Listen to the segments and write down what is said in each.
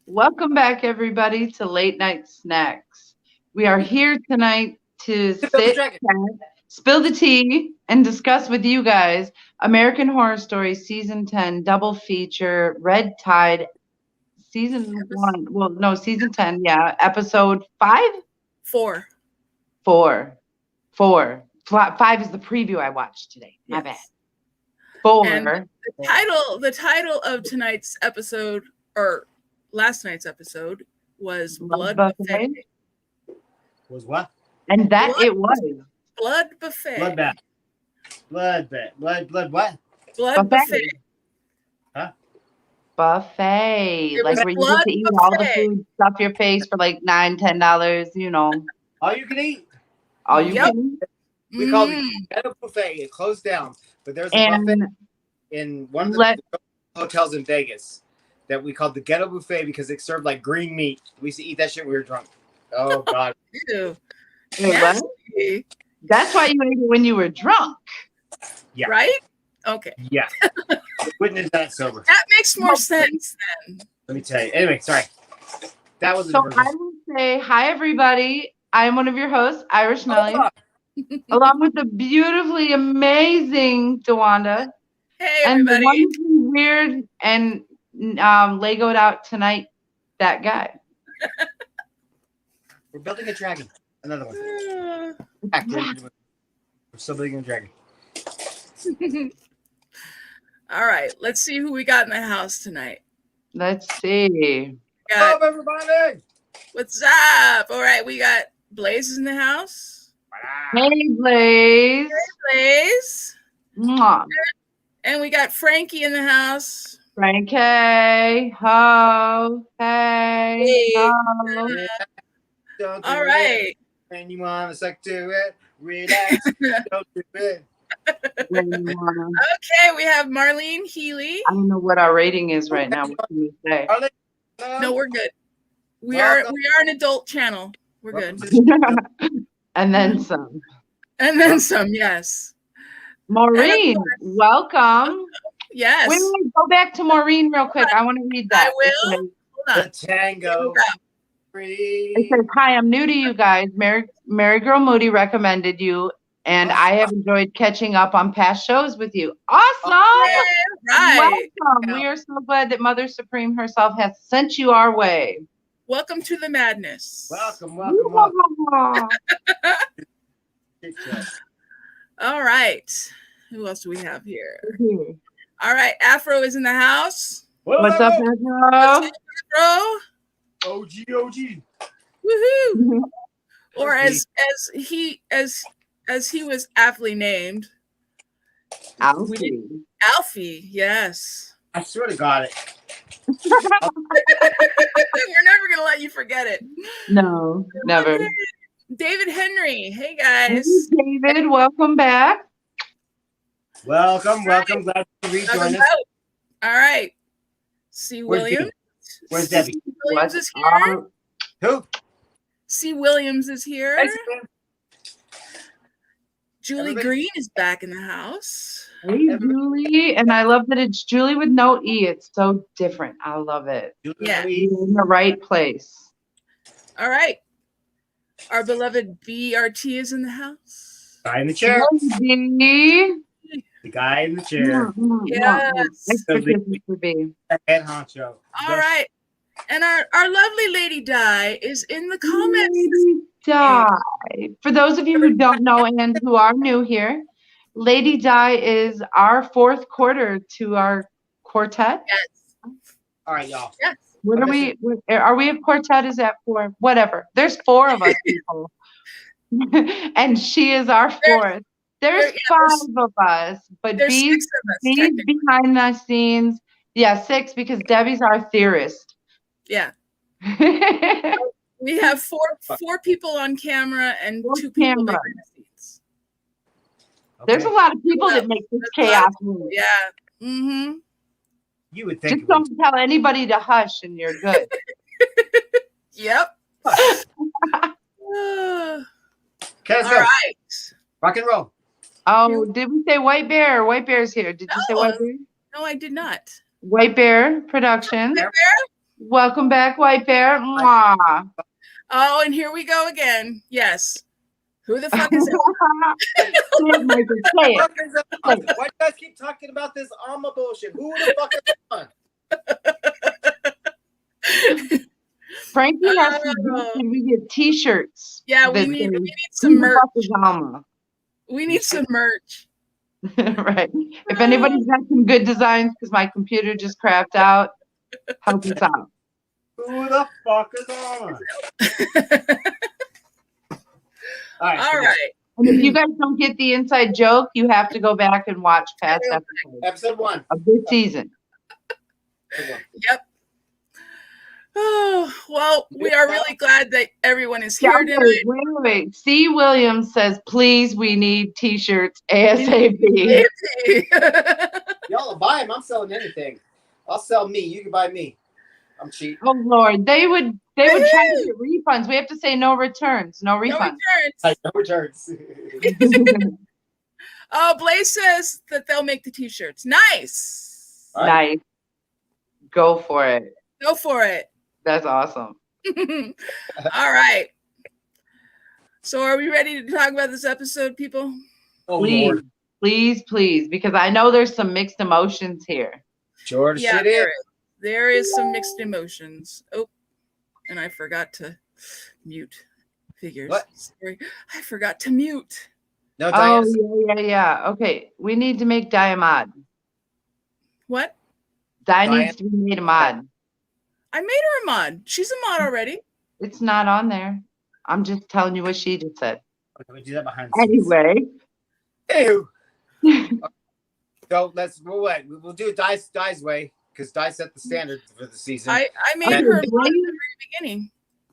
Welcome back, everybody, to Late Night Snacks. We are here tonight to To build the sit, dragon. chat, spill the tea, and discuss with you guys American Horror Story Season 10 Double Feature Red Tide Season 1. Well, no, Season 10, yeah. Episode 5? 4. 4. 4. 5 is the preview I watched today. My bad. 4. And the title of tonight's episode, or last night's episode, was Blood Buffet. Was what? And that Blood it was. Blood Buffet. Bloodbath. Blood what? Blood Buffet. Huh? Buffet. It was Like where you get blood to eat all the buffet. food, stuff your face for like $9, $10, you know. All you can eat. All you Yep. can eat. We called it Ghetto Buffet. It closed down. But there's a And buffet in one of the hotels in Vegas that we called the Ghetto Buffet because it served like green meat. We used to eat that shit when we were drunk. Oh, God. Ew. wait, what? Nasty. That's why you ate it when you were drunk. Yeah. Right? Okay. Yeah. Witness that sober. That makes more sense then. Let me tell you. Anyway, sorry. That was So I will say hi, everybody. I am one of your hosts, Irish Melly, along with the beautifully amazing DeWanda. Hey, And the everybody. wonderfully weird and Legoed out tonight, that guy. We're building a dragon. Another one. Uh, We're still building a dragon. All right. Let's see who we got in the house tonight. Let's see. We got, Hello, everybody. what's up? All right. We got Blaze in the house. Hey, Blaze. Blaze. Mwah. And we got Frankie in the house. Frankie, ho, hey, Hey. ho. Don't do All it. right. And you want to suck to it. Relax. Don't do it. When you wanna. Okay, we have Marlene Healy. I don't know what our rating is right now. What can you say? Are they? No, we're good. We Welcome. are an adult channel. We're good. And then some. And then some, yes. Maureen, welcome. Yes. Wait, go back to Maureen real quick. I want to read that. I will. It Hold on. The tango. says, hi, I'm new to you guys. Mary Girl Moody recommended you, and I have enjoyed catching up on past shows with you. Awesome. Right. Welcome. We are so glad that Mother Supreme herself has sent you our way. Welcome to the madness. Welcome. All right. Who else do we have here? All right. Afro is in the house. What's up, Pedro? Afro. OG. Woohoo. Or Okay. as he was aptly named, Alfie. Alfie. Yes. I swear to God. We're never gonna let you forget it. No, never. David Henry. Hey Hey, guys. David, welcome back. Welcome. Glad to rejoin us. All right. C. Where's Williams. Where's Debbie? Williams is here. Who? C. Williams is here. Thanks, Julie Everybody- Green is back in the house. Hey, Julie. And I love that it's Julie with no E. It's so different. I love it. man. Yeah. You're in the right place. All right. Our beloved BRT is in the house. Guy in the chair. Hey, The guy in the chair. Yes. Extra kisses for B. Head honcho. All right. And our lovely Lady Di is in the comments. Lady Di. For those of you who don't know and who are new here, Lady Di is our fourth quarter to our quartet. Yes. All right, y'all. Yes. What are we? Are we a quartet? Is that four? Whatever. There's 4 of us people, and she is our fourth. There's 5 of us, but There's B's 6 of us. technically. behind the scenes. Yeah, 6 because Debbie's our theorist. Yeah. There's We have four people on camera and 4 2 people camera. behind the scenes. a lot of people that make this There's a lot chaos of move. Yeah. Mm-hmm. You would think. Just don't tell anybody to hush, and you're good. Yep. Okay, let's All go. right. Rock and roll. Oh, did we say White Bear? White Bear's here. Did you say No. White Bear? No, I did not. White Bear Productions. Bear? Welcome back, White Bear. Mwah. Oh, and here we go again. Yes. Who the fuck is it? Say it, Michael, say it. Why do you guys keep talking about this Alma bullshit? Who the fuck is on? Frankie has to we get t-shirts. Yeah, we need some merch. Alma? We need some merch. Right. If anybody's got some good designs, because my computer just crapped out, help us out. Who the fuck is on? All right. And if you guys don't get the inside joke, you have to go back and watch past episodes. Episode 1 of this season. Yep. Oh, well, we are really glad that everyone is here tonight. Wait. C. Williams says, please, we need t-shirts ASAP. Y'all will buy them. I'm selling anything. I'll sell me. You can buy me. I'm cheap. Oh, Lord. They would try to get refunds. We have to say no returns. No refunds. No returns. Oh, Blaze says that they'll make the t-shirts. Nice. Nice. Go for it. Go for it. That's awesome. All right. So are we ready to talk about this episode, people? Oh, please, Lord. please, because I know there's some mixed emotions here. George, yeah, there is some mixed emotions. Oh, and I forgot to mute figures. What? Sorry, I forgot to mute. No, Diane. Oh, yeah. Okay, we need to make Di a mod. What? Di needs to be made a mod. I made her a mod. She's a mod already. It's not on there. I'm just telling you what she just said. Okay, we do that behind the scenes. Anyway. So we'll do it Di's way, because Di set the standard for the season. I made her a mod at the very beginning.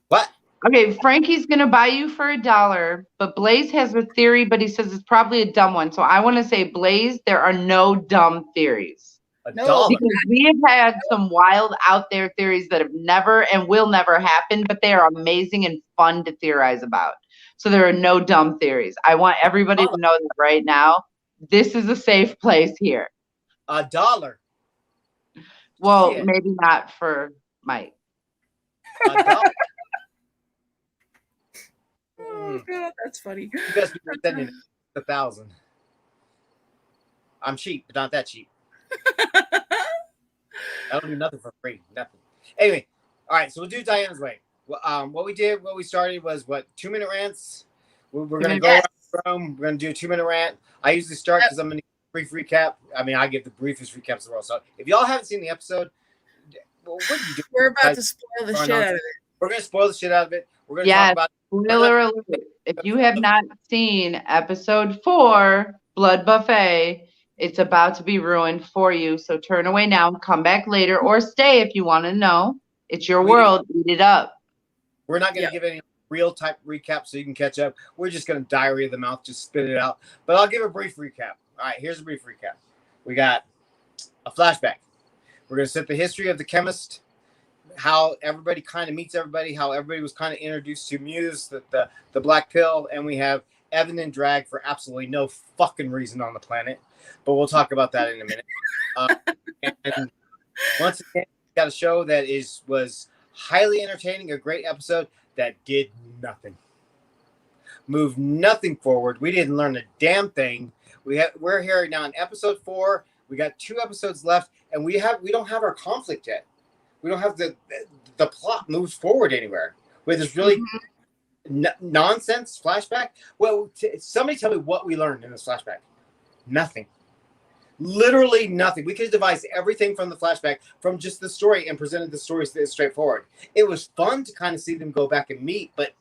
What? Okay, Frankie's gonna buy you for $1, but Blaze has a theory, but he says it's probably a dumb one. So I want to say, Blaze, there are no dumb theories. $1. Because we have had some wild out there theories that have never and will never happen, but they are amazing and fun to theorize about. So there are no dumb theories. I want everybody to know that right now. This is a safe place here. $1. Well, Shit. maybe not for Mike. $1. Oh God, that's funny. You best be sending 1,000. I'm cheap, but not that cheap. I don't do nothing for free. Nothing. Anyway, all right. So we'll do Diana's way. What we started was 2-minute rants. We're going to go around the room. We're going to do a 2-minute rant. I usually start because I'm going to brief recap. I mean, I give the briefest recaps in the world. So if y'all haven't seen the episode, what did you do? We're about to spoil the shit out of it. We're going to spoil the shit out of it. We're going to talk about spoiler alert. If you have not seen episode 4, Blood Buffet, it's about to be ruined for you. So turn away now, come back later, or stay if you want to know. It's your world. Eat it up. We're not going to give any real type recap so you can catch up. We're just going to diarrhea the mouth, just spit it out. But I'll give a brief recap. All right, here's a brief recap. We got a flashback. We're going to set the history of the chemist, how everybody kind of meets everybody, how everybody was kind of introduced to Muse, the black pill, and we have Evan and Drag for absolutely no fucking reason on the planet. But we'll talk about that in a minute. And once again, we got a show that was highly entertaining, a great episode that did nothing. Moved nothing forward. We didn't learn a damn thing. We're here now in episode 4. We got 2 episodes left, and we don't have our conflict yet. We don't have the plot moves forward anywhere. Where there's really nonsense flashback. Well, somebody tell me what we learned in this flashback. Nothing. Literally nothing. We could have devised everything from the flashback, from just the story, and presented the story straightforward. It was fun to kind of see them go back and meet, but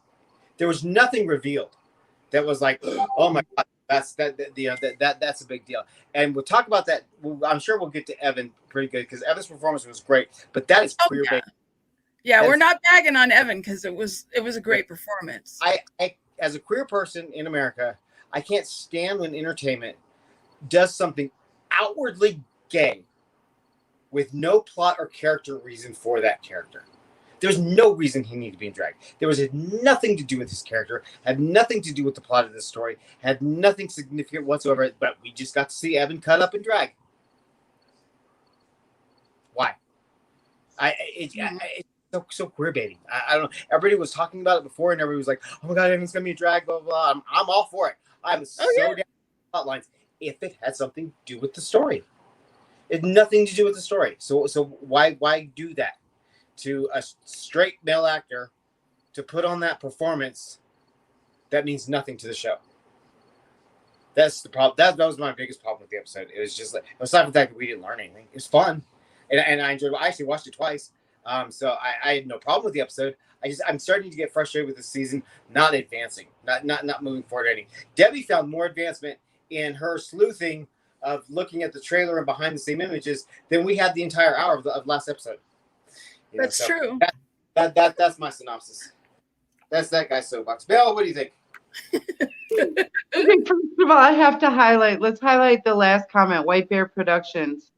there was nothing revealed that was like, oh my God, that's a big deal. And we'll talk about that. I'm sure we'll get to Evan pretty good because Evan's performance was great, but that is queer bait. Yeah, we're not bagging on Evan because it was a great performance. I as a queer person in America, I can't stand when entertainment does something outwardly gay with no plot or character reason for that character. There's no reason he needed to be in drag. There was nothing to do with his character, had nothing to do with the plot of this story, had nothing significant whatsoever, but we just got to see Evan cut up in drag. Why? It's so queer baiting. I don't know. Everybody was talking about it before, and everybody was like, "Oh my god, Evan's gonna be a drag." Blah blah. Blah. I'm all for it. I'm so down with plotlines if it had something to do with the story. It had nothing to do with the story. So why do that to a straight male actor to put on that performance that means nothing to the show? That's the problem. That was my biggest problem with the episode. It was just like, aside from the fact that we didn't learn anything, it was fun, and I enjoyed it. I actually watched it twice, so I had no problem with the episode. I'm starting to get frustrated with this season, not advancing, not moving forward any. Debbie found more advancement in her sleuthing of looking at the trailer and behind the same images than we had the entire hour of last episode. That's true. That's my synopsis. That's that guy's soapbox. Bill, what do you think? I think first of all, let's highlight the last comment, White Bear Productions,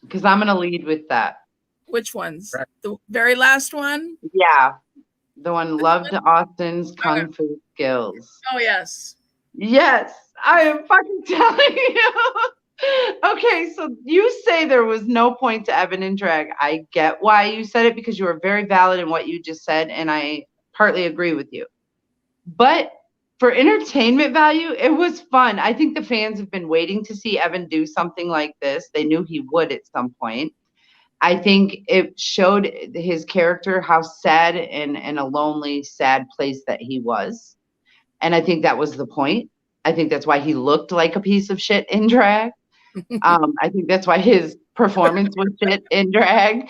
because I'm going to lead with that. Which ones? Right. The very last one? Yeah. The one loved Austin's kung fu skills. Oh, yes. Yes. I am fucking telling you. Okay, so you say there was no point to Evan and drag. I get why you said it, because you were very valid in what you just said, and I partly agree with you. But for entertainment value, it was fun. I think the fans have been waiting to see Evan do something like this. They knew he would at some point. I think it showed his character how sad and a lonely, sad place that he was. And I think that was the point. I think that's why he looked like a piece of shit in drag. I think that's why his performance was shit in drag.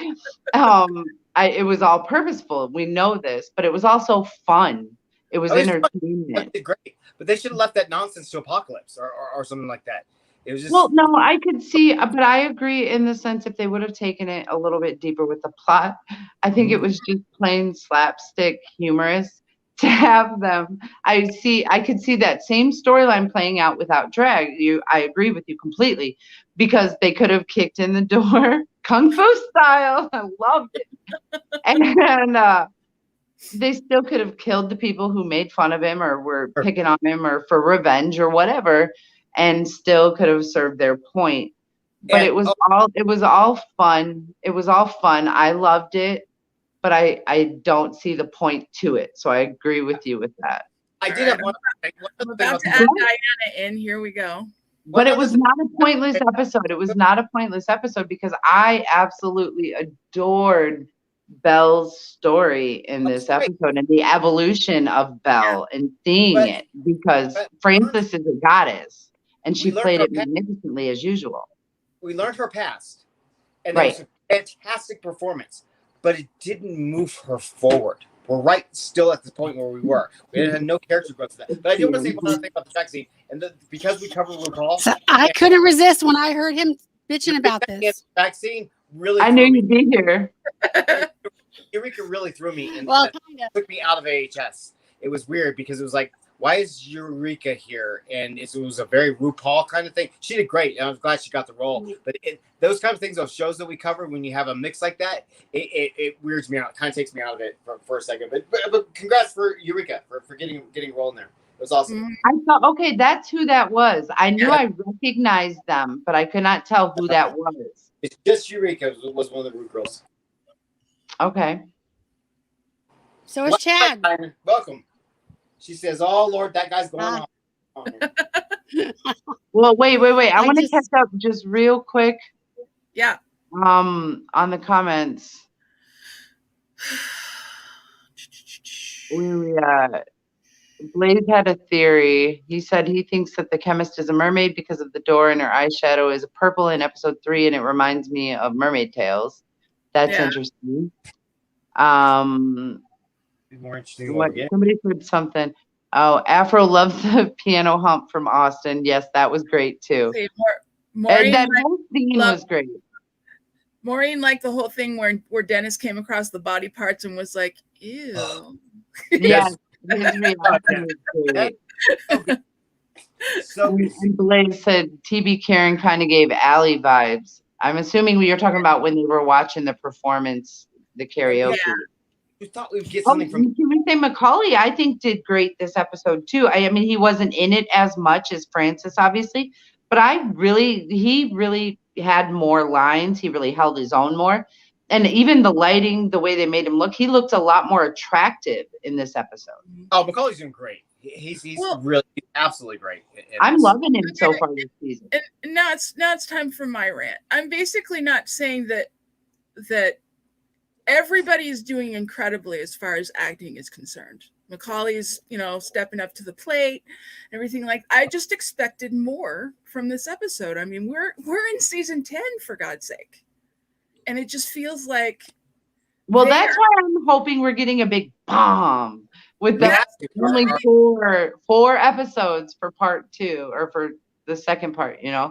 It was all purposeful. We know this, but it was also fun. It was entertainment. Great, but they should have left that nonsense to Apocalypse or something like that. It was just no, I could see, but I agree in the sense if they would have taken it a little bit deeper with the plot. I think it was just plain slapstick humorous to have them. I could see that same storyline playing out without drag. I agree with you completely, because they could have kicked in the door kung fu style. I loved it, and they still could have killed the people who made fun of him or were picking on him or for revenge or whatever, and still could have served their point. But it was all fun. It was all fun. I loved it, but I don't see the point to it. So I agree with you with that. I did have one. I'm about to add Diana in. Here we go. But it was not a pointless episode. It was not a pointless episode because I absolutely adored Belle's story in this episode and the evolution of Belle and seeing it, because Frances is a goddess and she played it magnificently as usual. We learned her past, and it was a fantastic performance, but it didn't move her forward. We're right still at the point where we were. We had no character growth to that. But I do want to say one other thing about the track scene, and because we covered RuPaul, so I couldn't resist when I heard him bitching about this. Track scene really. I knew you'd be here. Eureka really threw me and took me out of AHS. It was weird because it was like, why is Eureka here? And it was a very RuPaul kind of thing. She did great, and I was glad she got the role. But those kind of things, those shows that we cover, when you have a mix like that, it weirds me out. It kind of takes me out of it for a second. But congrats for Eureka for getting a role in there. It was awesome. I thought, okay, that's who that was. I knew I recognized them, but I could not tell who that was. It's just Eureka was one of the Root girls. Okay. So is Chad. Welcome. She says, "Oh Lord, that guy's going on." Well, wait. I want to catch up just real quick. Yeah. On the comments. Blaze had a theory. He said he thinks that the chemist is a mermaid because of the door and her eyeshadow is purple in episode 3, and it reminds me of Mermaid Tales. That's interesting. More interesting. Somebody said something. Oh, Afro loves the piano hump from Austin. Yes, that was great too. Maureen, that whole scene was great. Maureen liked the whole thing where Dennis came across the body parts and was like, "Ew." Yes. So and Blaze said TB Karen kind of gave Allie vibes. I'm assuming you're talking about when they were watching the performance, the karaoke. Yeah. We thought we'd get something from. Can we say Macaulay? I think did great this episode too. I mean, he wasn't in it as much as Frances, obviously, but he really had more lines. He really held his own more. and even the lighting, the way they made him look, he looked a lot more attractive in this episode. Oh, Macaulay's doing great. He's really absolutely great. I'm loving him so far this season. And now it's time for my rant. I'm basically not saying that everybody is doing incredibly as far as acting is concerned. Macaulay's, stepping up to the plate, everything like. I just expected more from this episode. I mean, we're in season 10 for God's sake, and it just feels like. Well, that's why I'm hoping we're getting a big bomb with the only four episodes for part 2 or for the second part. Yeah.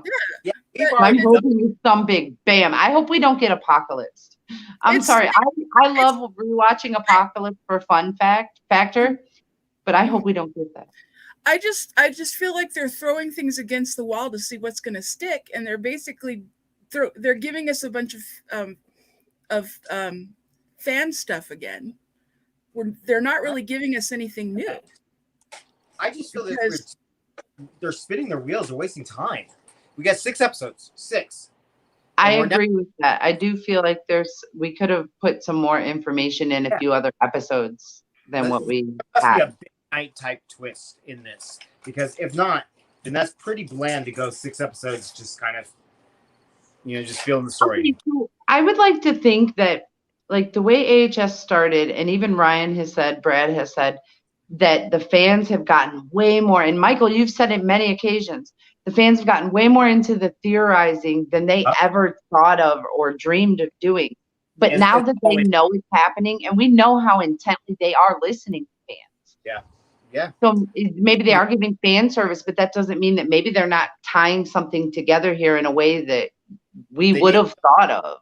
I'm hoping it's some big bam. I hope we don't get Apocalypse. I'm sorry. I love rewatching Apocalypse for fun factor, but I hope we don't get that. I just feel like they're throwing things against the wall to see what's going to stick, and they're basically they're giving us a bunch of fan stuff again. They're not really giving us anything new. I just feel that they're spinning their wheels. They're wasting time. We got 6 episodes. 6. I agree with that. I do feel like we could have put some more information in a few other episodes than what we had. Be a big Nite type twist in this, because if not, then that's pretty bland to go 6 episodes just kind of, just feeling the story. Okay, so I would like to think that, like the way AHS started, and even Brad has said, that the fans have gotten way more, and Michael, you've said it many occasions, the fans have gotten way more into the theorizing than they ever thought of or dreamed of doing. But now that they know it's happening, and we know how intently they are listening to fans. Yeah. So maybe they are giving fan service, but that doesn't mean that maybe they're not tying something together here in a way that we would have thought of.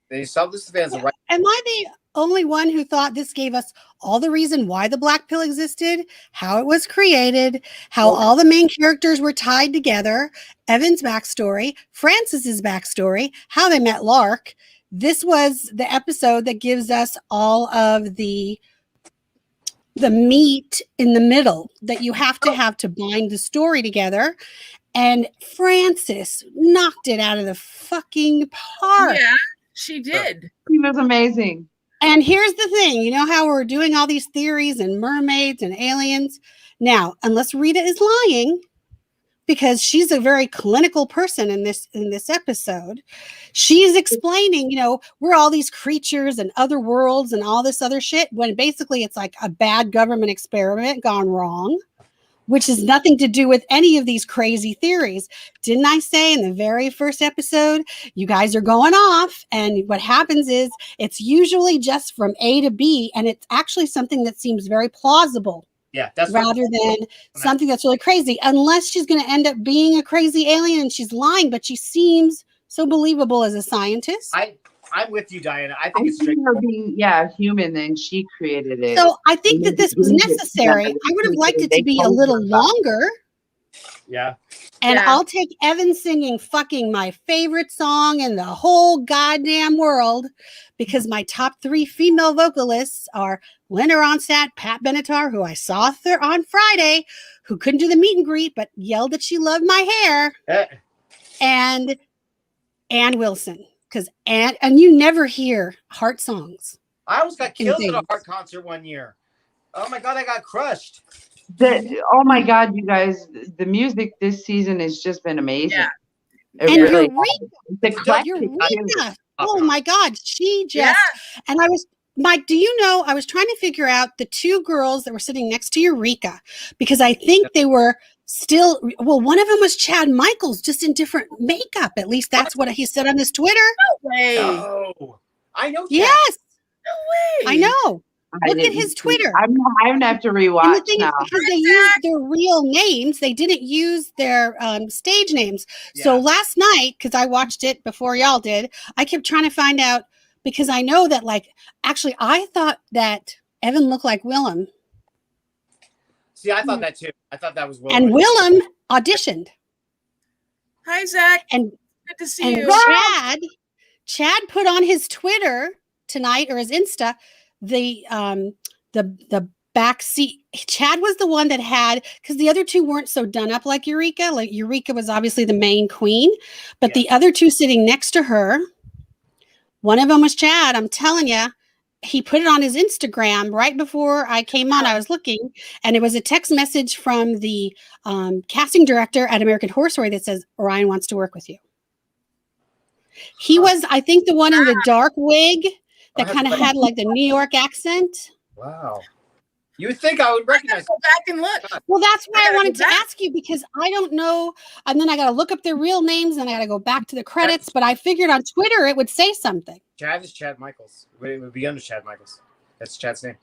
They sell this to fans. Am I the only one who thought this gave us all the reason why the Black Pill existed, how it was created, how all the main characters were tied together, Evan's backstory, Francis's backstory, how they met Lark? This was the episode that gives us all of the meat in the middle that you have to bind the story together. And Francis knocked it out of the fucking park. Yeah, she did. She was amazing. And here's the thing, you know how we're doing all these theories and mermaids and aliens? Now, unless Rita is lying, because she's a very clinical person in this episode, she's explaining, we're all these creatures and other worlds and all this other shit, when basically it's like a bad government experiment gone wrong, which has nothing to do with any of these crazy theories. Didn't I say in the very first episode, you guys are going off, and what happens is it's usually just from A to B, and it's actually something that seems very plausible. Yeah, that's rather than something that's really crazy, unless she's going to end up being a crazy alien and she's lying, but she seems so believable as a scientist. I'm with you, Diana. I think it's her being human, and she created it. So I think that this was necessary. I would have liked it to be a little longer. Yeah. And I'll take Evan singing fucking my favorite song in the whole goddamn world, because my top 3 female vocalists are Linda Ronstadt, Pat Benatar, who I saw on Friday, who couldn't do the meet and greet, but yelled that she loved my hair, and Ann Wilson. And you never hear Heart songs. I almost got killed at a Heart concert one year. Oh my God, I got crushed. Oh my God, you guys, the music this season has just been amazing. Yeah. And Eureka. Oh my God, she just, and I was, Mike, do you know, I was trying to figure out the 2 girls that were sitting next to Eureka, because I think they were still, one of them was Chad Michaels, just in different makeup. At least that's what he said on his Twitter. No way. Oh, I know. Yes. No way. I know. Look at his Twitter. I'm gonna have to rewatch the thing now. is, because they used their real names, they didn't use their stage names. So last night, because I watched it before y'all did, I kept trying to find out, because I know that, actually, I thought that Evan looked like Willem. See, I thought that too. I thought that was Willem. And Willem auditioned. Hi, Zach. And good to see you. Chad put on his Twitter tonight, or his Insta, the back seat. Chad was the one that had, because the other 2 weren't so done up like Eureka. Like Eureka was obviously the main queen, but the other 2 sitting next to her One of them was Chad. I'm telling you, he put it on his Instagram right before I came on. I was looking, and it was a text message from the casting director at American Horror Story that says, Orion wants to work with you. He was, I think, the one in the dark wig that kind of had like the New York accent. Wow. You would think I would recognize. Go back and look. Well, that's why I wanted to ask you, because I don't know. And then I got to look up their real names and I got to go back to the credits. But I figured on Twitter it would say something. Chad is Chad Michaels. It would be under Chad Michaels. That's Chad's name.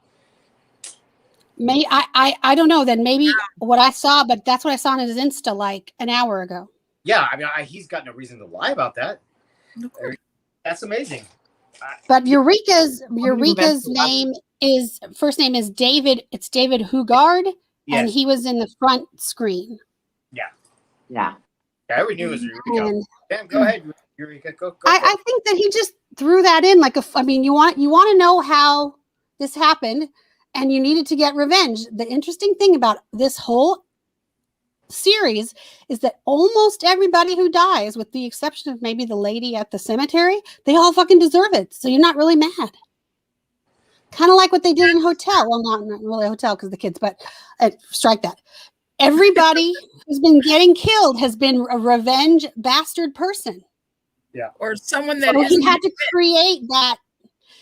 I don't know. Then maybe what I saw, but that's what I saw on his Insta like an hour ago. Yeah, I mean, he's got no reason to lie about that. That's amazing. But Eureka's name is first name is David. It's David Hugard, and he was in the front screen. Yeah, I already knew it was Eureka. Dan, go ahead, Eureka. Go. I think that he just threw that in like I mean, you want to know how this happened, and you needed to get revenge. The interesting thing about this whole series is that almost everybody who dies, with the exception of maybe the lady at the cemetery, they all fucking deserve it. So you're not really mad. Kind of like what they did in Hotel. Well, not really Hotel because the kids, but strike that. Everybody who's been getting killed has been a revenge bastard person. Yeah. Or someone that he had to create that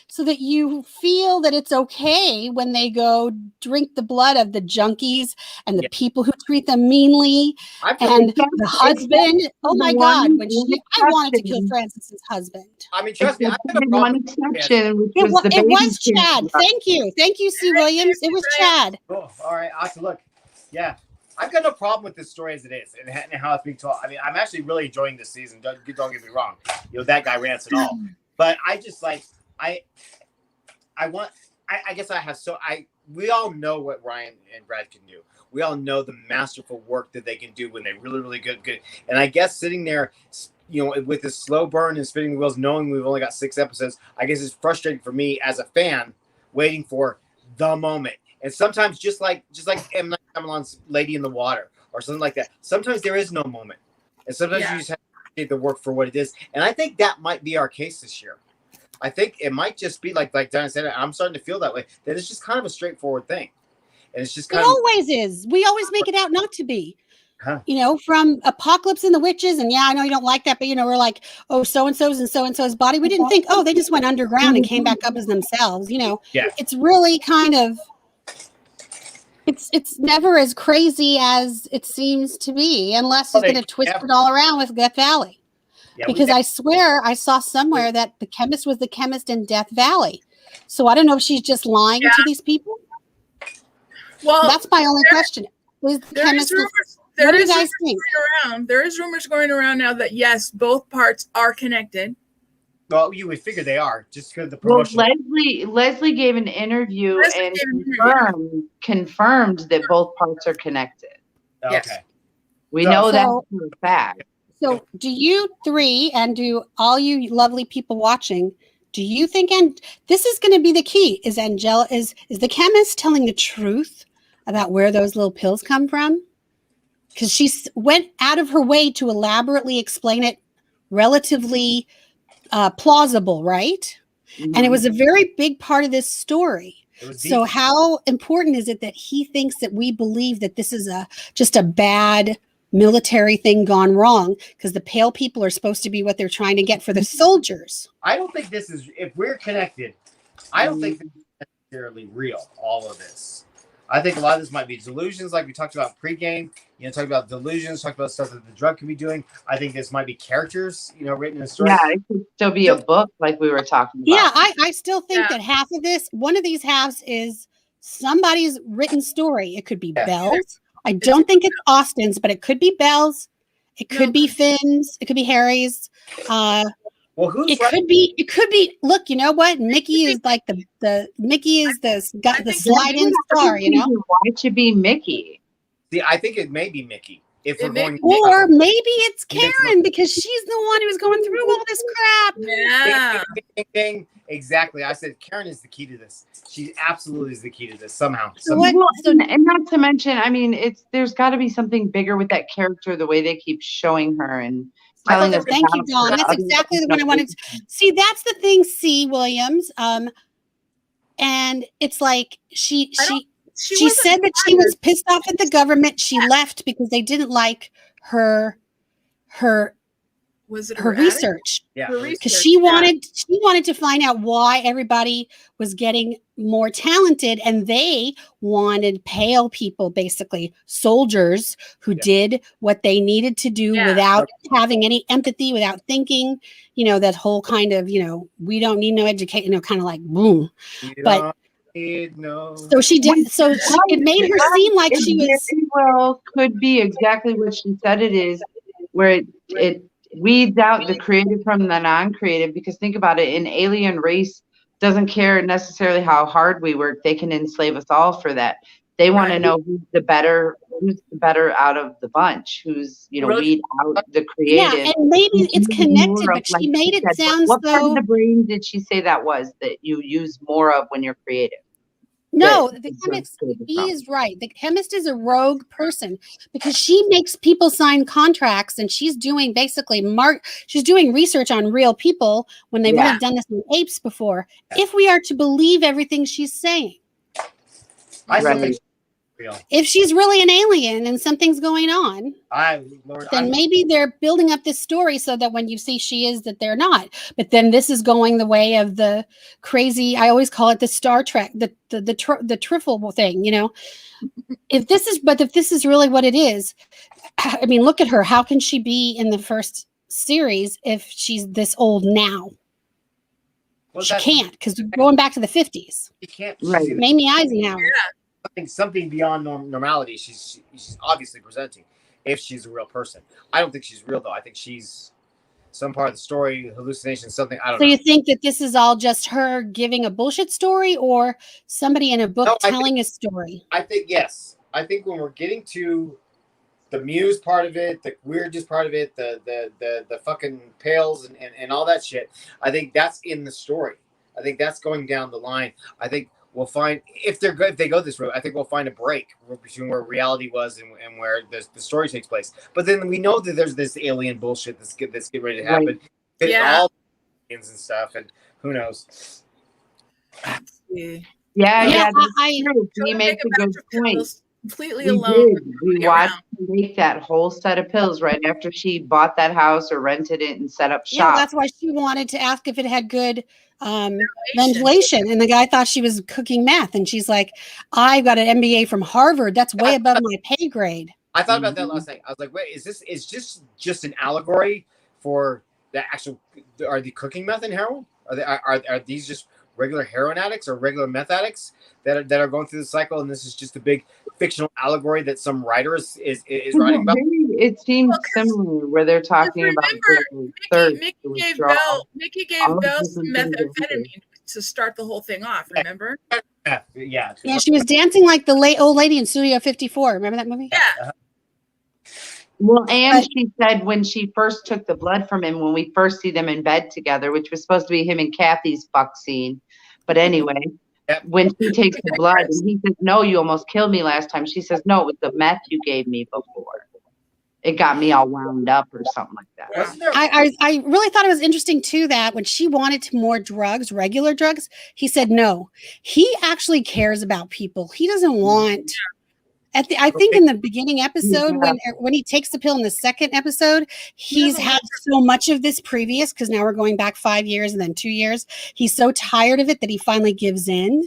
so that you feel that it's okay when they go drink the blood of the junkies and the people who treat them meanly and the husband. Oh my God! I wanted to kill Francis's husband. I mean, trust me. One exception. It was Chad. Thank you, C. Williams. It was Chad. Oh, all right. I have to look. Yeah. I've got no problem with this story as it is and how it's being told. I mean, I'm actually really enjoying this season. Don't get me wrong. You know, that guy rants and all. But I just like, I guess we all know what Ryan and Brad can do. We all know the masterful work that they can do when they're really, really good. And I guess sitting there, you know, with this slow burn and spinning the wheels, knowing we've only got 6 episodes, I guess it's frustrating for me as a fan waiting for the moment. And sometimes just like M. Night Shyamalan's Lady in the Water or something like that, sometimes there is no moment. And sometimes you just have to take the work for what it is. And I think that might be our case this year. I think it might just be like Diana said, I'm starting to feel that way, that it's just kind of a straightforward thing. And it's just kind of always is. We always make it out not to be. You know, from Apocalypse and the Witches, and I know you don't like that, but you know, we're like, oh, so-and-so's and so-and-so's body. We didn't think, oh, they just went underground and came back up as themselves. You know, it's really kind of, it's never as crazy as it seems to be, unless he's going to twist it all around with Death Valley. Yeah, because I swear I saw somewhere that the chemist was the chemist in Death Valley. So I don't know if she's just lying to these people. Well, that's my only question. Is the chemist? What do you guys think? There is rumors going around now that yes, both parts are connected. Well, you would figure they are, just because the promotion. Well, Leslie gave an interview and confirmed that both parts are connected. Okay. Yes. We know that for a fact. So do you three, and do all you lovely people watching, do you think, and this is going to be the key, is the chemist telling the truth about where those little pills come from? Because she went out of her way to elaborately explain it, relatively plausible, right? Mm-hmm. And it was a very big part of this story. So how important is it that he thinks that we believe that this is just a bad military thing gone wrong, because the pale people are supposed to be what they're trying to get for the soldiers? I don't think this is, if we're connected, I don't think this is necessarily real, all of this. I think a lot of this might be delusions, like we talked about pregame, talking about delusions, talking about stuff that the drug could be doing. I think this might be characters, written in a story. Yeah, it could still be a book like we were talking about. Yeah, I still think that half of this, one of these halves is somebody's written story. It could be Belle's. I don't think it's Austin's, but it could be Belle's. It could be Finn's. It could be Harry's. Well, it could be. Look, you know what? Mickey is like Mickey is the slide-in star. Why it should be Mickey? See, I think it may be Mickey. If we're going, or maybe it's Karen, because she's the one who's going through all this crap. Yeah. Ding, ding, ding. Exactly. I said Karen is the key to this. She absolutely is the key to this somehow. And not to mention, I mean, there's got to be something bigger with that character, the way they keep showing her. And telling us. Thank you, about Dawn. the That's other exactly the stuff one I wanted to see. That's the thing, C. Williams. And it's like she She wasn't said that she was fired. pissed off at the government. She left because they didn't like her Was it her her attic? research. Yeah. Her Because research, she wanted to find out why everybody was getting more talented, and they wanted pale people, basically soldiers who did what they needed to do without having any empathy, without thinking. You know, that whole kind of, we don't need no education, kind of like boom. But so she did. So it made her seem like she was. Very well could be exactly what she said it is, where it weeds out the creative from the non-creative. Because think about it, an alien race doesn't care necessarily how hard we work. They can enslave us all for that. They want to know who's the better out of the bunch, who's weed out the creative. Yeah, and maybe it's connected, but she made it sound what part of so. the brain did she say that was that you use more of when you're creative? No, the chemist, he is right. The chemist is a rogue person because she makes people sign contracts, and she's doing basically she's doing research on real people when they wouldn't have done this on apes before. If we are to believe everything she's saying, if she's really an alien and something's going on, then maybe they're building up this story so that when you see she is, that they're not. But then this is going the way of the crazy. I always call it the Star Trek, the trifle thing. If this is really what it is, I mean, look at her. How can she be in the first series if she's this old now? Well, she can't, because going back to the 50s. She can't. Right. Mamie Eisenhower. Something beyond normality. She's obviously presenting. If she's a real person, I don't think she's real though. I think she's some part of the story, hallucination, something. I don't know. So you think that this is all just her giving a bullshit story, or somebody in a book telling a story? I think yes. I think when we're getting to the muse part of it, the weirdest part of it, the fucking pails and all that shit, I think that's in the story. I think that's going down the line. I think we'll find, if they go this route, I think we'll find a break between where reality was and where the story takes place. But then we know that there's this alien bullshit that's getting ready to happen. Right. Yeah. All aliens and stuff, and who knows. Yeah. He makes a good point. Completely alone. We watched her make that whole set of pills right after she bought that house or rented it and set up shop. Yeah, that's why she wanted to ask if it had good ventilation. And the guy thought she was cooking meth. And she's like, I got an MBA from Harvard. That's way above my pay grade. I thought about that last night. I was like, wait, is just an allegory for the actual, are the cooking meth and heroin? Are these just regular heroin addicts or regular meth addicts that are going through the cycle, and this is just a big fictional allegory that some writer is writing about? It seems similar where they're talking about Mickey gave Belle some methamphetamine to start the whole thing off, remember? Yeah, she was dancing like the old lady in Studio 54. Remember that movie? Yeah. Well, and she said when she first took the blood from him, when we first see them in bed together, which was supposed to be him and Kathy's fuck scene. But anyway, when she takes the blood and he says, no, you almost killed me last time. She says, no, it was the meth you gave me before. It got me all wound up or something like that. I really thought it was interesting too that when she wanted more drugs, regular drugs, he said no. He actually cares about people. He doesn't want... I think in the beginning episode, when he takes the pill in the second episode, he's had so much of this previous, because now we're going back 5 years and then 2 years. He's so tired of it that he finally gives in.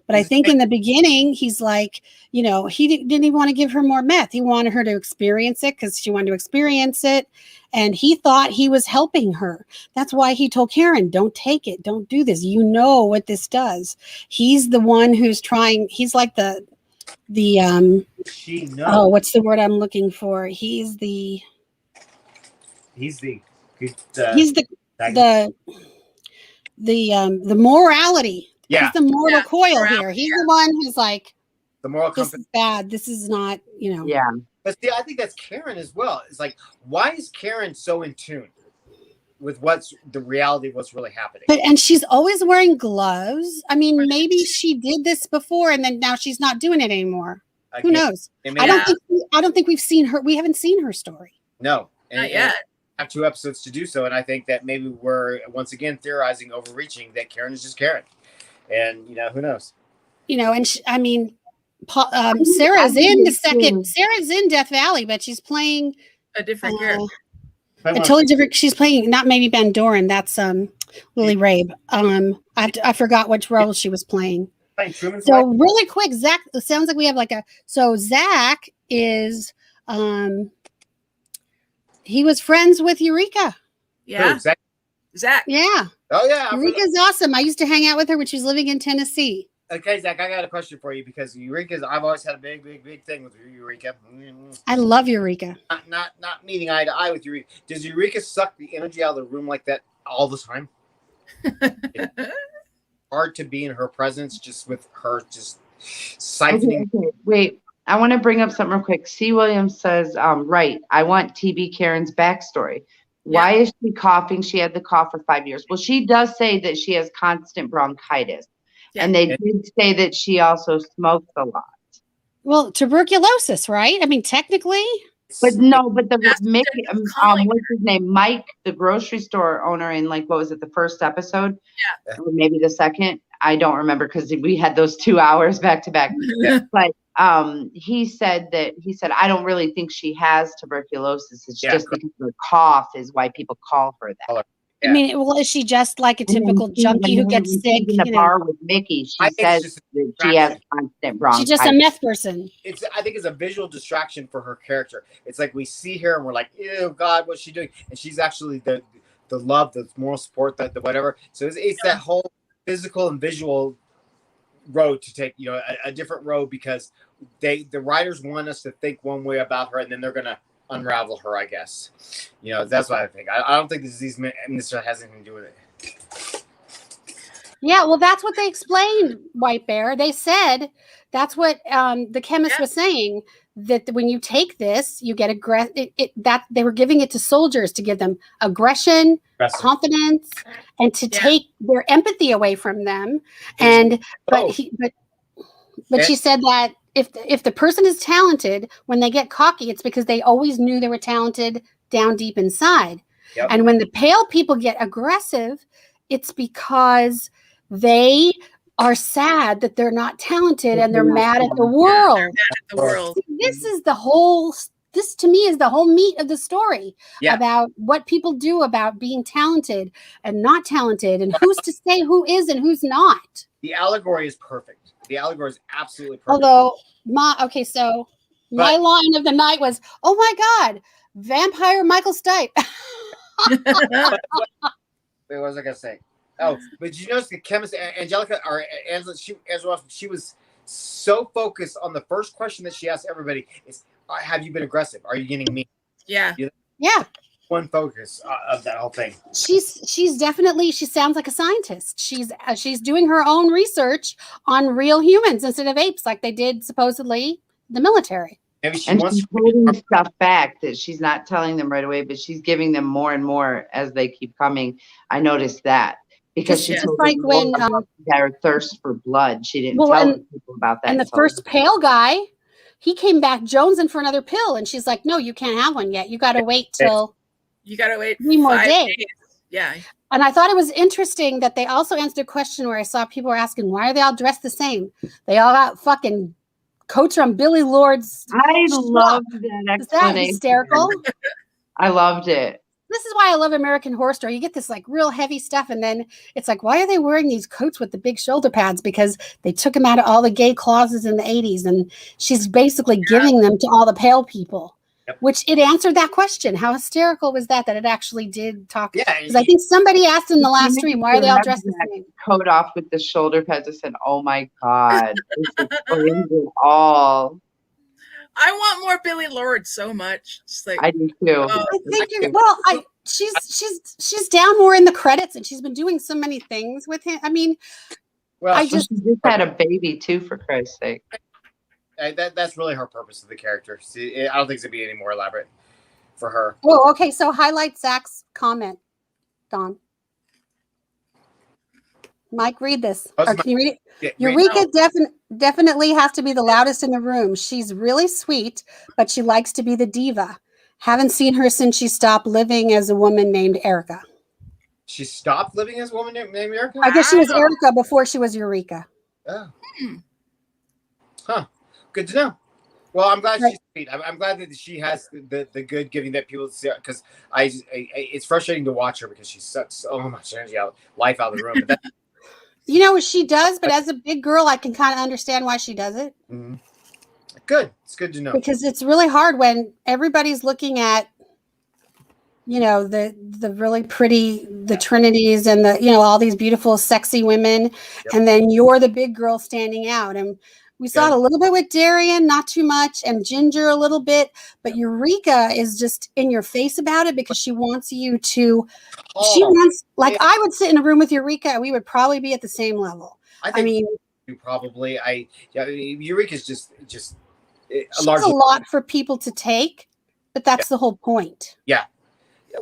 But I think in the beginning, he's like, he didn't even want to give her more meth. He wanted her to experience it because she wanted to experience it. And he thought he was helping her. That's why he told Karen, don't take it. Don't do this. You know what this does. He's the one who's trying. He's like what's the word I'm looking for? He's the morality. Yeah. He's the mortal coil here. He's the one who's like, the moral this compass. is bad. This is not, Yeah. But see, I think that's Karen as well. It's like, why is Karen so in tune with what's the reality of what's really happening? And she's always wearing gloves. I mean, maybe she did this before and then now she's not doing it anymore. Who knows? I don't think we've seen her. We haven't seen her story. No. Not yet. have 2 episodes to do so, and I think that maybe we're once again theorizing, overreaching that Karen is just Karen, and who knows? And I mean, Sarah's in the second. Sarah's in Death Valley, but she's playing A different character. a totally different. She's playing not maybe Van Doren. That's Lily Rabe. I forgot which role she was playing. So really quick, Zach. It sounds like we have so Zach is he was friends with Eureka. Yeah, Zach. Yeah. Oh yeah, Eureka's awesome. I used to hang out with her when she was living in Tennessee. Okay, Zach, I got a question for you because I've always had a big thing with Eureka. I love Eureka. Not meeting eye to eye with Eureka. Does Eureka suck the energy out of the room like that all the time? Hard to be in her presence, just with her just siphoning. Okay. Wait, I want to bring up something real quick. C. Williams says, right, I want TB Karen's backstory. Why is she coughing? She had the cough for 5 years. Well, she does say that she has constant bronchitis. Yeah. And they did say that she also smokes a lot. Well, tuberculosis, right? I mean, technically. But the Mickey, what's his name? Mike, the grocery store owner in what was it, the first episode? Yeah. Or maybe the second. I don't remember because we had those 2 hours back to back. But he said, I don't really think she has tuberculosis. It's just because her cough is why people call her that. Yeah. I mean, well, is she just like a typical junkie who gets sick? In the bar with Mickey, she says that she has constant bronchitis. She's just a meth person. I think it's a visual distraction for her character. It's like we see her and we're like, ew, God, what's she doing? And she's actually the love, the moral support, the whatever. So it's that whole physical and visual road to take, a different road because the writers want us to think one way about her and then they're going to unravel her, I guess. That's what I think. I don't think this has anything to do with it. Yeah, well, that's what they explained, White Bear. They said that's what the chemist was saying, that when you take this, you get that they were giving it to soldiers to give them aggression, confidence, and to take their empathy away from them. And but she said that if the person is talented, when they get cocky, it's because they always knew they were talented down deep inside. Yep. And when the pale people get aggressive, it's because they are sad that they're not talented and they're mad at the world. They're mad at the world. This to me is the whole meat of the story about what people do about being talented and not talented and who's to say who is and who's not. The allegory is perfect. The allegory is absolutely perfect. Although my line of the night was, oh my God, vampire Michael Stipe. Wait, what was I gonna say? Oh, but you notice the chemist Angela, she was so focused on the first question that she asked everybody is, have you been aggressive? Are you getting mean? Yeah. Yeah. One focus of that whole thing. She's definitely, she sounds like a scientist. She's doing her own research on real humans instead of apes, like they did supposedly the military. Maybe she's holding stuff back that she's not telling them right away, but she's giving them more and more as they keep coming. I noticed that because she's like when their thirst for blood. She didn't tell people about that. And the first pale guy, he came back jonesing for another pill, and she's like, "No, you can't have one yet. You got to wait till." You got to wait 3 more days. Yeah. And I thought it was interesting that they also answered a question where I saw people were asking, why are they all dressed the same? They all got fucking coats from Billy Lord's. I love that explanation. Is that hysterical? I loved it. This is why I love American Horror Story. You get this real heavy stuff, and then it's like, why are they wearing these coats with the big shoulder pads? Because they took them out of all the gay closets in the 80s, and she's basically giving them to all the pale people. Yep. Which it answered that question. How hysterical was that it actually did talk? Yeah, because I think somebody asked in the last stream, why are they all dressed the same? Coat off with the shoulder pads. I said, oh my God, this explains it all. I want more Billy Lord so much. Just I do too. I think she's down more in the credits, and she's been doing so many things with him. I mean, she just had a baby too, for Christ's sake. That's really her purpose of the character. See, I don't think it's gonna be any more elaborate for her. Oh, okay. So highlight Zach's comment, Don. Mike, read this. Or can you read it? Yeah, Eureka definitely has to be the loudest in the room. She's really sweet, but she likes to be the diva. Haven't seen her since she stopped living as a woman named Erica. She stopped living as a woman named Erica? I guess she was Erica before she was Eureka. Oh. Huh. Good to know. Well, I'm glad she's sweet. I'm glad that she has the good giving that people see, because it's frustrating to watch her because she sucks so much energy life out of the room. But you know what she does, but as a big girl, I can kind of understand why she does it. Mm-hmm. Good. It's good to know. Because it's really hard when everybody's looking at, you know, the really pretty, the Trinities and the, you know, all these beautiful, sexy women. Yep. And then you're the big girl standing out. And we saw it a little bit with Darian, not too much, and Ginger a little bit. But Eureka is just in your face about it because she wants you to, she wants, like, I would sit in a room with Eureka and we would probably be at the same level. I mean, probably, Eureka's just a lot for people to take, but that's the whole point. Yeah.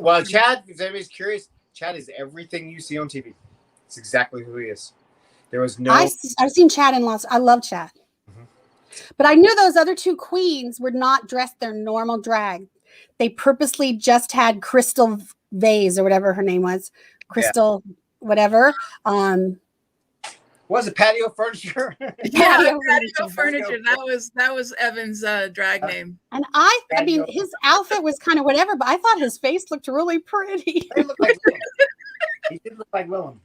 Well, Chad, if anybody's curious, Chad is everything you see on TV. It's exactly who he is. There was no. I've seen Chad in Lost. I love Chad. Mm-hmm. But I knew those other two queens were not dressed their normal drag. They purposely just had Crystal Vase or whatever her name was. Crystal, whatever. Was it patio furniture? Patio furniture. That was Evan's drag name. And I mean, his outfit was kind of whatever, but I thought his face looked really pretty. He did look like Willem.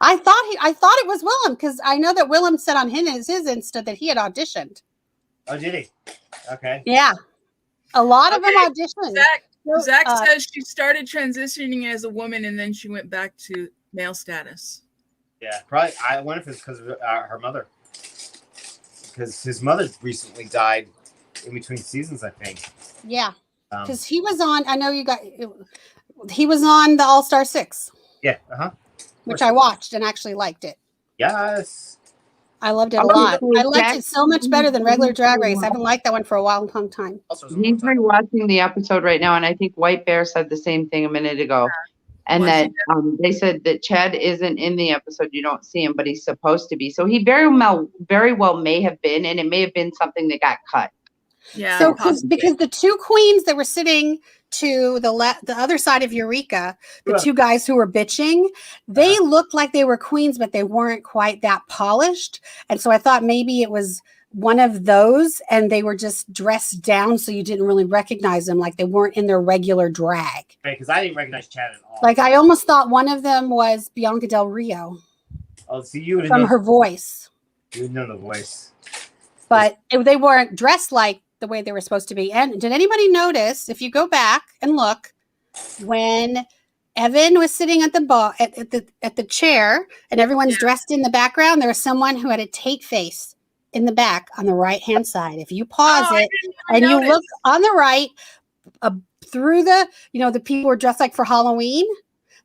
I thought it was Willem because I know that Willem said on his Insta that he had auditioned. Oh, did he? Okay. Yeah, a lot of them auditioned. Zach says she started transitioning as a woman and then she went back to male status. Yeah, probably. I wonder if it's because of her mother. Because his mother recently died in between seasons, I think. Yeah, because he was on. I know you got. He was on the All-Star 6. Yeah. Which I watched and actually liked it. Yes. I loved it a lot. I liked it so much better than regular Drag Race. I haven't liked that one for a long time. He's rewatching the episode right now, and I think White Bear said the same thing a minute ago. And that they said that Chad isn't in the episode. You don't see him, but he's supposed to be. So he very well may have been, and it may have been something that got cut. Yeah. So because the two queens that were sitting to the other side of Eureka, the two guys who were bitching, they looked like they were queens, but they weren't quite that polished. And so I thought maybe it was one of those, and they were just dressed down, so you didn't really recognize them, like they weren't in their regular drag. Right, because I didn't recognize Chad at all. Like I almost thought one of them was Bianca Del Rio. Oh, see, you would from her voice. You would know the voice, but they weren't dressed like the way they were supposed to be. And did anybody notice, if you go back and look, when Evan was sitting at the bar at the chair, and everyone's dressed in the background, there was someone who had a Tate face in the back on the right hand side. If you pause it and you look on the right through the people were dressed like for Halloween.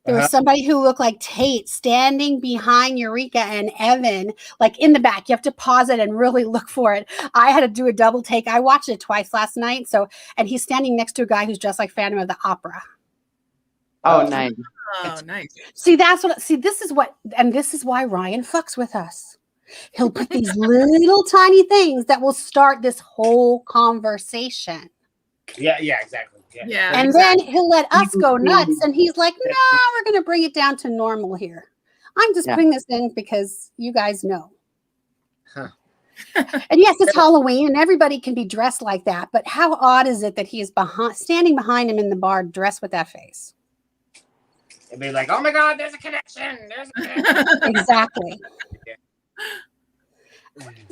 There was somebody who looked like Tate standing behind Eureka and Evan, like in the back. You have to pause it and really look for it. I had to do a double take. I watched it twice last night. And he's standing next to a guy who's dressed like Phantom of the Opera. Oh, nice. Oh, nice. See, this is why Ryan fucks with us. He'll put these little tiny things that will start this whole conversation. Yeah, exactly. Yeah. And then he'll let us go nuts. And he's like, no, we're going to bring it down to normal here. I'm just putting this in because you guys know. Huh. And yes, it's Halloween and everybody can be dressed like that. But how odd is it that he is standing behind him in the bar dressed with that face? And be like, oh my God, there's a connection. Exactly.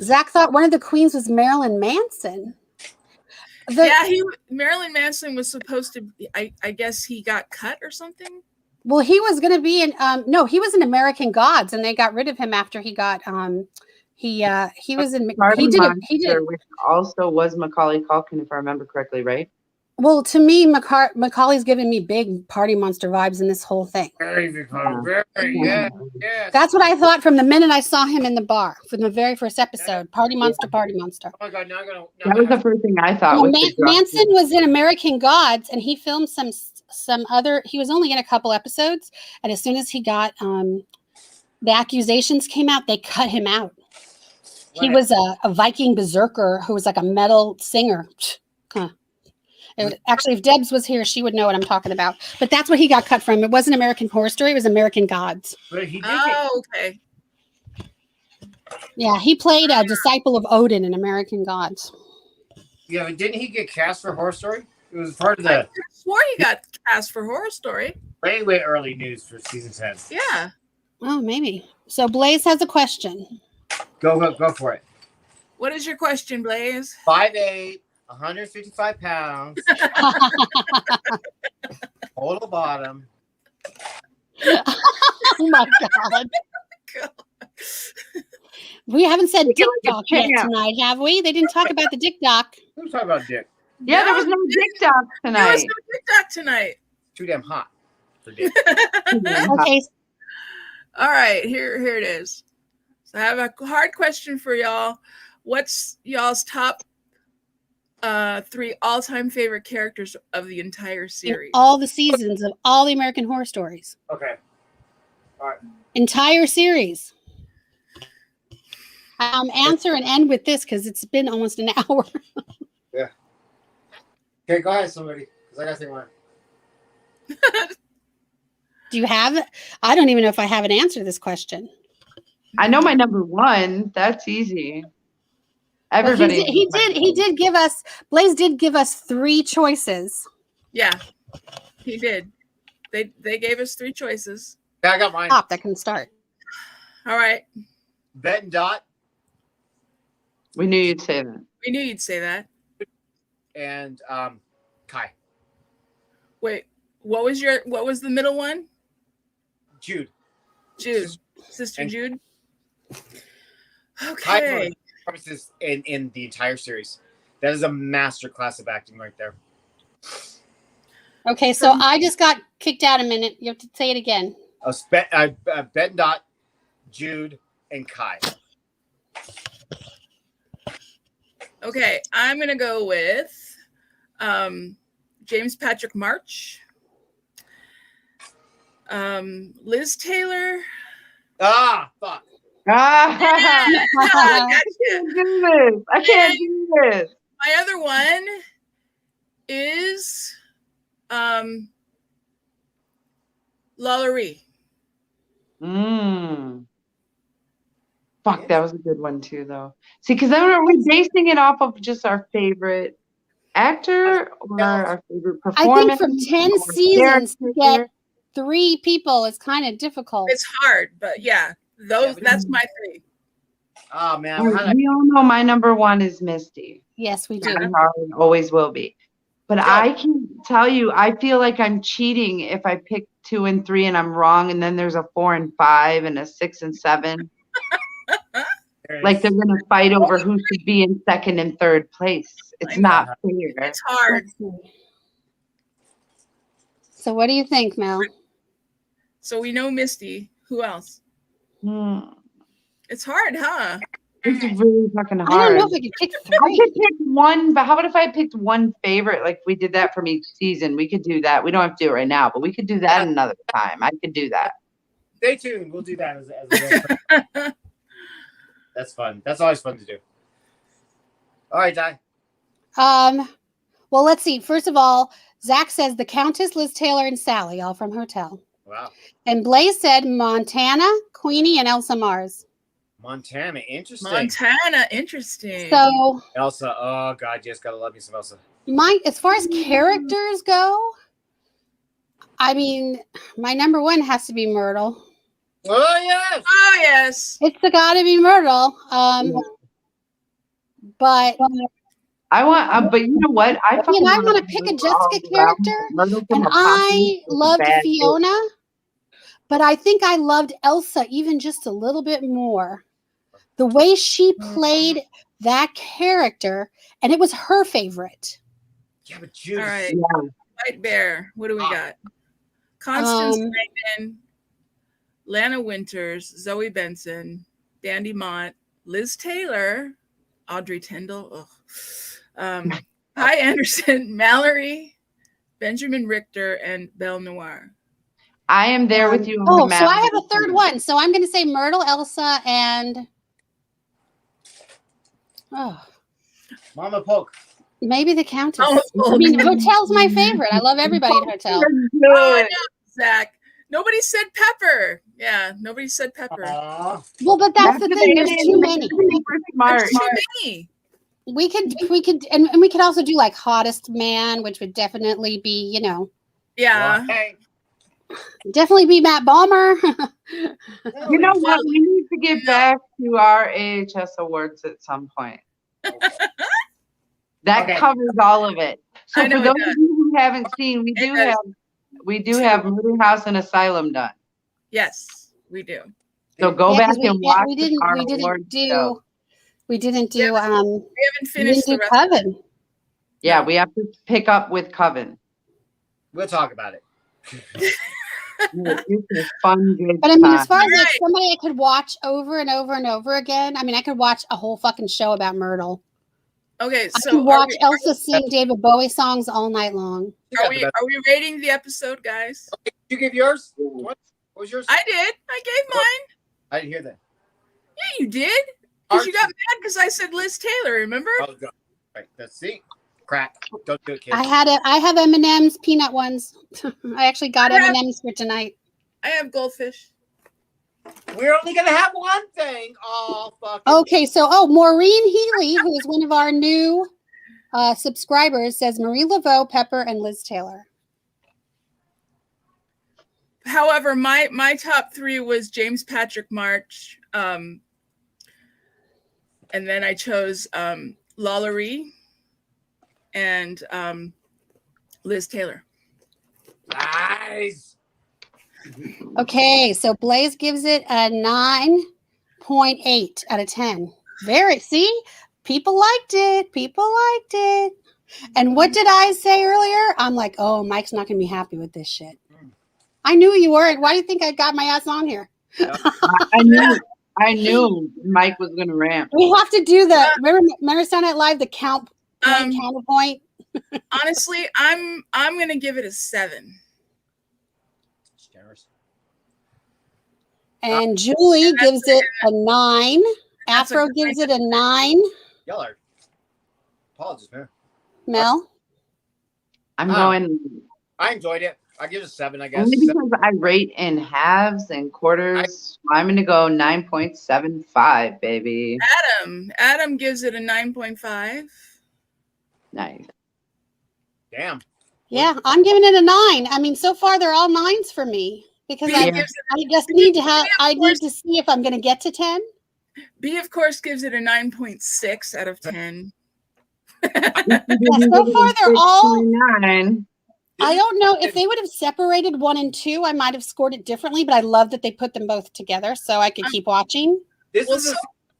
Zach thought one of the queens was Marilyn Manson. Marilyn Manson was supposed to be, I guess he got cut or something. Well, he was going to be in, he was in American Gods, and they got rid of him after he got, he was in, he did, which also was Macaulay Culkin, if I remember correctly, right? Well, to me, Macaulay's giving me big Party Monster vibes in this whole thing. Yeah. That's what I thought from the minute I saw him in the bar from the very first episode. Party Monster. Oh my God! That was the first thing I thought. Manson was in American Gods, and he filmed some other. He was only in a couple episodes, and as soon as he got the accusations came out, they cut him out. He was a Viking berserker who was like a metal singer. Huh. Actually, if Debs was here, she would know what I'm talking about. But that's what he got cut from. It wasn't American Horror Story. It was American Gods. But he did. Oh, okay. Yeah, he played a disciple of Odin in American Gods. Yeah, but didn't he get cast for Horror Story? It was part of I the swore he got cast for Horror Story. way early news for season 10. Yeah. Oh, maybe. So Blaze has a question. Go for it. What is your question, Blaze? 5'8", 155 pounds, total bottom. Oh my God. We haven't said dick doc yet tonight, have we? They didn't talk about the dick doc. Who's talking about dick? Yeah, there was no dick doc There tonight. was no TikTok tonight. Too damn hot for dick. Okay. All right, here it is. So I have a hard question for y'all. What's y'all's top 3 all-time favorite characters of the entire In series? all the seasons of all the American Horror Stories. Okay. All right. Entire series. Answer and end with this because it's been almost an hour. Yeah. Okay, go ahead, somebody. Because I got to think one. Do you have it? I don't even know if I have an answer to this question. I know my number 1. That's easy. But Everybody. he did give us, Blaze did give us 3 choices. Yeah, he did. They gave us 3 choices. Yeah, I got mine. Top that can start. All right. Bet and Dot We knew you'd say that. We knew you'd say that. and Kai. Wait, what was the middle one? Jude. Jude. Sister And- Jude. Kai Okay. performances in the entire series. That is a master class of acting right there. Okay, so I just got kicked out a minute. You have to say it again. Bet and Dot, Jude, and Kai. Okay, I'm gonna go with James Patrick March, Liz Taylor. Ah, fuck. Ah, Yeah, I gotcha. can't do this. I can't do this. My other one is Lalaurie. Fuck, that was a good one too, though. See, because then are we basing it off of just our favorite actor or our favorite I performance? think from 10 or seasons to character? get 3 people is kind of difficult. It's hard, but yeah, that's my 3. Oh man, We all know my number 1 is Misty. Yes, we do. And always will be. But I can tell you, I feel like I'm cheating if I pick 2 and 3 and I'm wrong, and then there's a 4 and 5 and a 6 and 7. Like they're gonna fight over who should be in 2nd and 3rd place. It's not fair. It's hard. So what do you think, Mel? So we know Misty. Who else? It's hard, huh? It's really fucking I hard. don't know if I could pick I 3. could pick 1, but how about if I picked 1 favorite? Like we did that from each season. We could do that. We don't have to do it right now, but we could do that another time. I could do that. Stay tuned. We'll do that as a That's fun. That's always fun to do. All right, Di. Well, let's see. First of all, Zach says the Countess, Liz Taylor, and Sally, all from Hotel. Wow. And Blaze said Montana, Queenie, and Elsa Mars. Montana, interesting. Montana, interesting. So Elsa, oh god, yes, gotta love me some Elsa. as far as characters go, I mean, my number 1 has to be Myrtle. Oh yes. Oh yes. It's gotta be Myrtle. But I want, but you know what? I want to pick a Jessica character, and I loved Fiona, but I think I loved Elsa even just a little bit more. The way she played that character, and it was her favorite. Yeah, but Jude. All right. White Bear. What do we got? Constance Reagan, Lana Winters, Zoe Benson, Dandy Mont, Liz Taylor, Audrey Tindall, Hi Anderson, Mallory, Benjamin Richter, and Belle Noire. I am there with you. So I have a third one. So I'm going to say Myrtle, Elsa, and Mama Poke. Maybe the Countess. Oh, I mean, Hotel's my favorite. I love everybody in Hotel. Oh, I know, Zach. Nobody said Pepper. Yeah, nobody said Pepper. Well, but that's the thing. There's too many. Smart. There's too many. We could, and we could also do like Hottest Man, which would definitely be, Yeah. Hey, definitely be Matt Balmer. You know what? We need to get back to our AHS awards at some point. That Okay. covers all of it. So I know for it those does. of you who haven't seen, we do have Murder House and Asylum done. Yes, we do. So go back 'cause and watch we didn't our do We haven't we finished didn't do the rest. Coven. Yeah, we have to pick up with Coven. we'll talk about it. It's a fun, good But I mean, as time. far as like Right. somebody I could watch over and over and over again, I mean, I could watch a whole fucking show about Myrtle. Okay, I so could watch Elsa sing David Bowie songs all night long. You are got we the best. are we rating the episode, guys? Did you give yours? What was yours? I did. I gave mine. I didn't hear that. Yeah, you did. Because you got mad because I said Liz Taylor. Remember? Oh, God. Right. Let's see. Crap. Don't do it, kids. I have M&M's peanut ones. I actually got M&M's for tonight. I have goldfish. We're only gonna have one thing. Oh, fuck. Okay, so Maureen Healy, who is one of our new subscribers, says Marie Laveau, Pepper, and Liz Taylor. However, my top three was James Patrick March, and then I chose Lalaurie and Liz Taylor. Nice. Okay, so Blaze gives it a 9.8 out of 10. See? People liked it. And what did I say earlier? I'm like, oh, Mike's not going to be happy with this shit. I knew you weren't. Why do you think I got my ass on here? I knew Mike was going to ramp. We have to do the, remember Saturday Night Live, the counterpoint? Honestly, I'm gonna give it a 7. Generous. And Julie gives it a 9. That's a Afro good gives it a 9. Y'all are apologies, man. Mel? I'm going I enjoyed it. I give it a 7, I guess. only because I rate in halves and quarters. I'm going to go 9.75, baby. Adam gives it a 9.5. Nice. Damn. Yeah, I'm giving it a 9. I mean, so far they're all 9s for me because B I gives just need to have. I need to see if I'm going to get to 10. B, of course, gives it a 9.6 out of 10. Yeah, so far they're all. 9. I don't know if they would have separated 1 and 2. I might have scored it differently, but I love that they put them both together so I could keep watching. This Well, is so-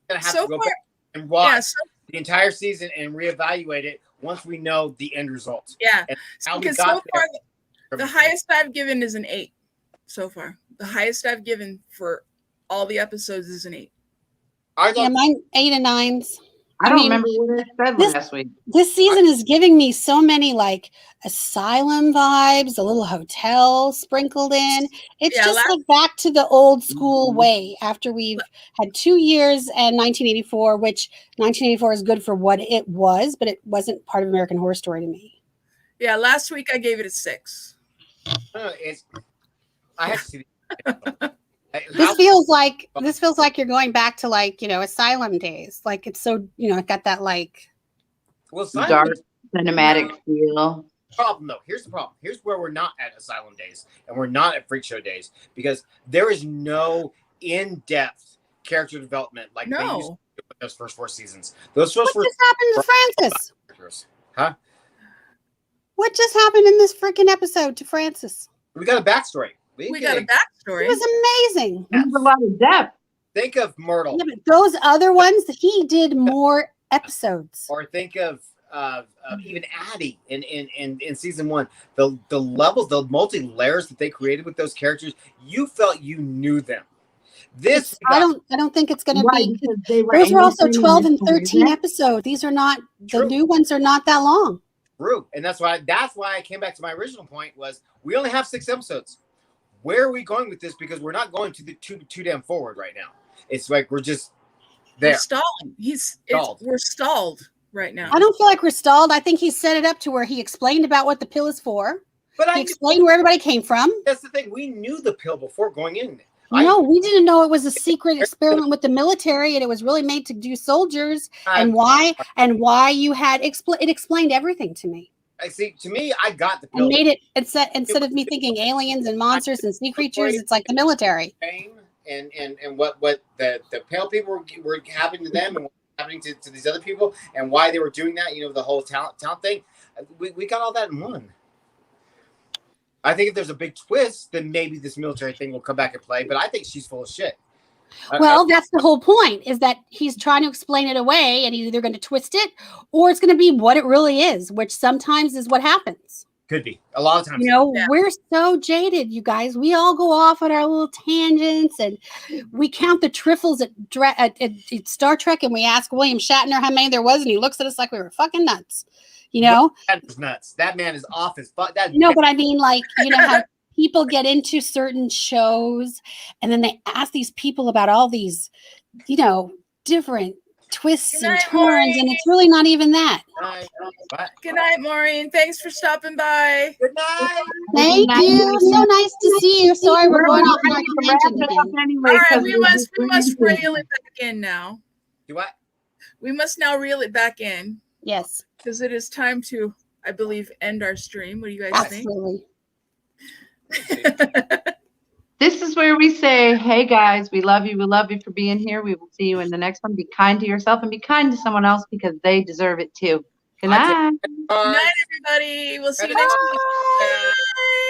going to have so to go far- back and watch Yeah, so, the entire season and reevaluate it once we know the end result. yeah. And how we Because got so far, there. the highest I've given is an 8 so far. The highest I've given for all the episodes is an 8. I Yeah, thought mine 8 and 9s. I don't mean, remember what I said this- last week. This season is giving me so many like asylum vibes, a little hotel sprinkled in. It's Yeah, just like back to the old school Mhm. way after we've had 2 years and 1984, which 1984 is good for what it was, but it wasn't part of American Horror Story to me. Yeah, last week I gave it a 6. I have to see the This feels like you're going back to like, asylum days. Like it's so, it got that like well, Dark cinematic feel. problem though. Here's the problem. Here's where we're not at asylum days and we're not at freak show days because there is no in-depth character development like they used to No. do with those first 4 seasons. Those first what 4 just happened to Francis? characters. Huh? What just happened in this freaking episode to Francis? We got a backstory. We got a It backstory. was amazing. There's a lot of depth. Think of Myrtle, Yeah, but those other ones, he did more episodes. or think of even Addie in season 1. The levels, the multi layers that they created with those characters, you felt you knew them. This I don't think it's going to Why? be. Because they were Those are also entertaining 12 and and 13 amazing. episodes. These are not the True. new ones are not that long. True, and that's why I came back to my original point was we only have 6 episodes. Where are we going with this? Because we're not going to the too damn forward right now. It's like we're just there. We're stalling. Stalled. We're stalled. right now. I don't feel like we're stalled. I think he set it up to where he explained about what the pill is for. But He explained where everybody came from. That's the thing. We knew the pill before going in. No, we didn't know it was a secret experiment with the military, and it was really made to do soldiers. And why you had it explained everything to me. I see. To me, I got the pill. And made it instead of me thinking aliens and monsters and sea creatures, it's like the military. And what the pale people were happening to them and what was happening to these other people and why they were doing that. You know, the whole town thing. We got all that in one. I think if there's a big twist, then maybe this military thing will come back and play. But I think she's full of shit. Well, that's the whole point, is that he's trying to explain it away, and he's either going to twist it or it's going to be what it really is, which sometimes is what happens. Could be. A lot of times. You know, we're so jaded, you guys. We all go off on our little tangents, and we count the trifles at Star Trek, and we ask William Shatner how many there was, and he looks at us like we were fucking nuts. You know? That is nuts. That man is off his fuck. No, but I mean, like, you know how people get into certain shows and then they ask these people about all these, you know, different twists and turns, Maureen. And it's really not even that. Good night, Maureen. Thanks for stopping by. Good night. Thank you. So nice to see you. Sorry, we're going off on a tangent again. Anyway, all right, we must reel it back in now. Do what? We must now reel it back in. Yes. Because it is time to, I believe, end our stream. What do you guys Absolutely. think? This is where we say, hey guys, we love you. We love you for being here. We will see you in the next one. Be kind to yourself and be kind to someone else because they deserve it too. Good night. Good night, everybody. We'll see you next week.